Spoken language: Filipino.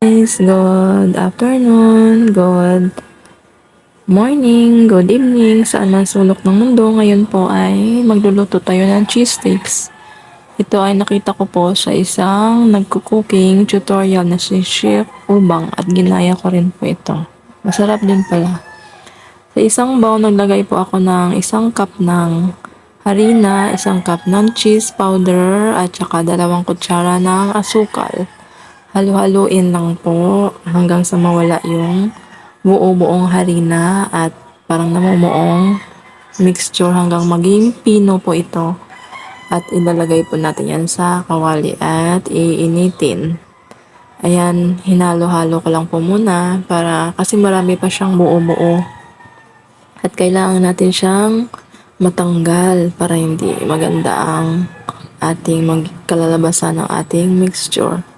Guys, good afternoon, good morning, good evening, saan man sulok ng mundo. Ngayon po ay magluluto tayo ng cheese sticks. Ito ay nakita ko po sa isang nagko-cooking tutorial na si Chef Ubang at ginaya ko rin po ito. Masarap din pala. Sa isang bowl, naglagay po ako ng isang cup ng harina, isang cup ng cheese powder at saka 2 kutsara ng asukal. Halu-haluin lang po hanggang sa mawala yung buo-buong harina at parang namumuong mixture hanggang maging pino po ito. At ilalagay po natin yan sa kawali at iinitin. Ayan, hinalo-halo ko lang po muna para kasi marami pa siyang buo-buo. At kailangan natin siyang matanggal para hindi maganda ang ating magkalalabasan ng ating mixture.